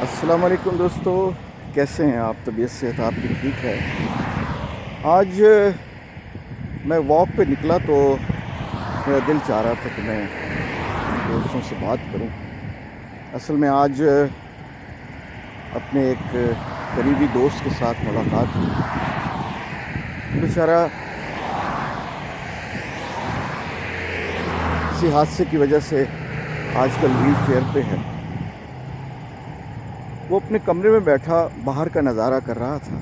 السلام علیکم دوستو، کیسے ہیں آپ؟ طبیعت صحت آپ کی ٹھیک ہے؟ آج میں واک پہ نکلا تو میرا دل چاہ رہا تھا کہ میں دوستوں سے بات کروں۔ اصل میں آج اپنے ایک قریبی دوست کے ساتھ ملاقات ہوئی۔ بیچارہ کسی حادثے کی وجہ سے آج کل ویل چیئر پہ ہے۔ وہ اپنے کمرے میں بیٹھا باہر کا نظارہ کر رہا تھا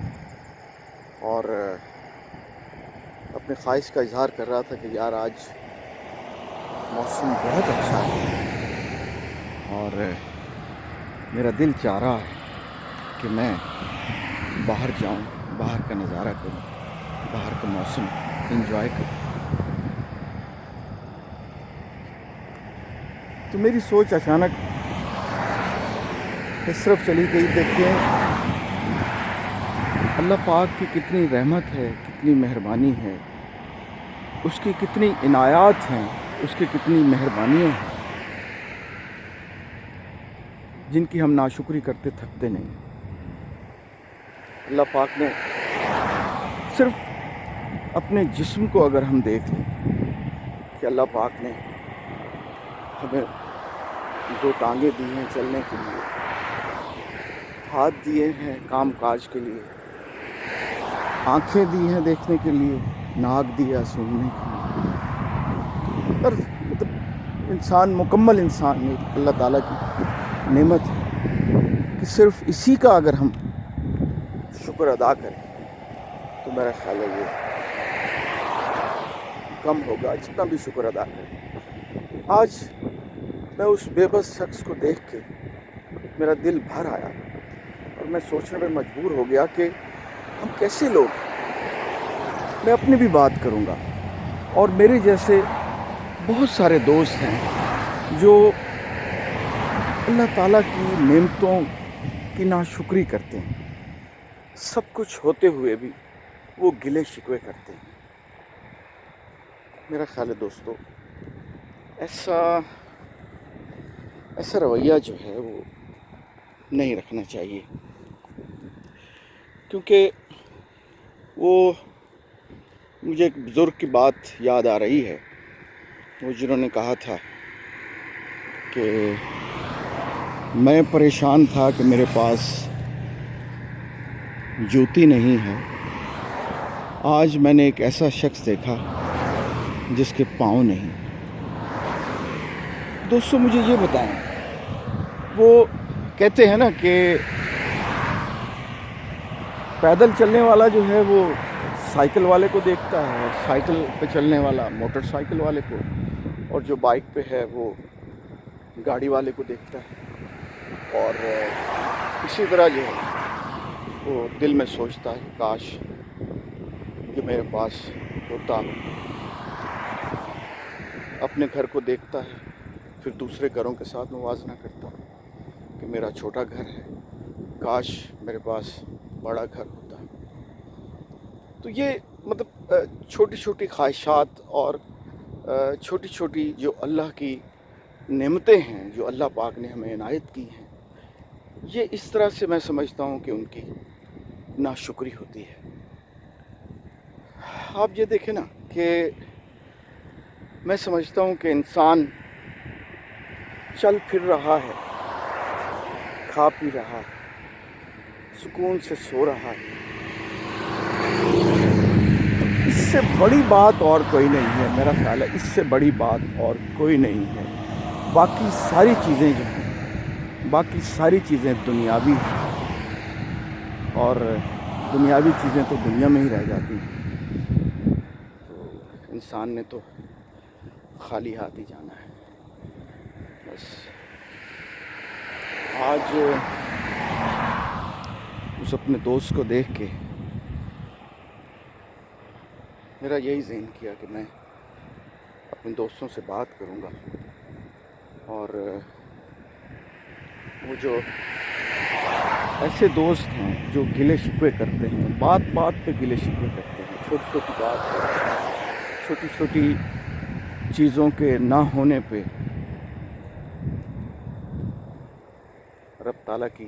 اور اپنے خواہش کا اظہار کر رہا تھا کہ یار آج موسم بہت اچھا ہے اور میرا دل چاہ رہا ہے کہ میں باہر جاؤں، باہر کا نظارہ کروں، باہر کا موسم انجوائے کروں۔ تو میری سوچ اچانک اس طرف چلی گئی، دیکھیں اللہ پاک کی کتنی رحمت ہے، کتنی مہربانی ہے، اس کی کتنی عنایات ہیں، اس کی کتنی مہربانیاں ہیں جن کی ہم ناشکری کرتے تھکتے نہیں۔ اللہ پاک نے صرف اپنے جسم کو اگر ہم دیکھ لیں کہ اللہ پاک نے ہمیں دو ٹانگیں دی ہیں چلنے کے لیے، ہاتھ دیے ہیں کام کاج کے لیے، آنکھیں دی ہیں دیکھنے کے لیے، ناک دیا سونگنے کے لیے، اور مطلب انسان مکمل انسان اللہ تعالیٰ کی نعمت ہے کہ صرف اسی کا اگر ہم شکر ادا کریں تو میرا خیال ہے یہ کم ہوگا جتنا بھی شکر ادا کریں۔ آج میں اس بے بس شخص کو دیکھ کے میرا دل بھر آیا اور میں سوچنے پر مجبور ہو گیا کہ ہم کیسے لوگ ہیں۔ میں اپنی بھی بات کروں گا، اور میرے جیسے بہت سارے دوست ہیں جو اللہ تعالیٰ کی نعمتوں کی ناشکری کرتے ہیں، سب کچھ ہوتے ہوئے بھی وہ گلے شکوے کرتے ہیں۔ میرا خیال ہے دوستو، ایسا رویہ جو ہے وہ نہیں رکھنا چاہیے، کیونکہ وہ مجھے ایک بزرگ کی بات یاد آ رہی ہے، وہ جنہوں نے کہا تھا کہ میں پریشان تھا کہ میرے پاس جوتی نہیں ہے، آج میں نے ایک ایسا شخص دیکھا جس کے پاؤں نہیں۔ دوستو مجھے یہ بتائیں، وہ کہتے ہیں نا کہ پیدل چلنے والا جو ہے وہ سائیکل والے کو دیکھتا ہے، اور سائیکل پہ چلنے والا موٹر سائیکل والے کو، اور جو بائک پہ ہے وہ گاڑی والے کو دیکھتا ہے۔ اور اسی طرح جو ہے وہ دل میں سوچتا ہے کاش کہ میرے پاس ہوتا، اپنے گھر کو دیکھتا ہے، پھر دوسرے گھروں کے ساتھ موازنہ کرتا کہ میرا چھوٹا گھر ہے، کاش میرے پاس بڑا گھر ہوتا۔ تو یہ مطلب چھوٹی چھوٹی خواہشات اور چھوٹی چھوٹی جو اللہ کی نعمتیں ہیں، جو اللہ پاک نے ہمیں عنایت کی ہیں، یہ اس طرح سے میں سمجھتا ہوں کہ ان کی ناشکری ہوتی ہے۔ آپ یہ دیکھیں نا کہ میں سمجھتا ہوں کہ انسان چل پھر رہا ہے، کھا پی رہا ہے، سکون سے سو رہا ہے، اس سے بڑی بات اور کوئی نہیں ہے۔ میرا خیال ہے اس سے بڑی بات اور کوئی نہیں ہے۔ باقی ساری چیزیں جو ہیں، باقی ساری چیزیں دنیاوی ہیں، اور دنیاوی چیزیں تو دنیا میں ہی رہ جاتی ہیں۔ تو انسان نے تو خالی ہاتھ ہی جانا ہے۔ بس آج اس اپنے دوست کو دیکھ کے میرا یہی ذہن کیا کہ میں اپنے دوستوں سے بات کروں گا، اور وہ جو ایسے دوست ہیں جو گلے شکوے کرتے ہیں، بات بات پہ گلے شکوے کرتے ہیں، چھوٹی چھوٹی بات پہ، چھوٹی چھوٹی چیزوں کے نہ ہونے پہ رب تعالیٰ کی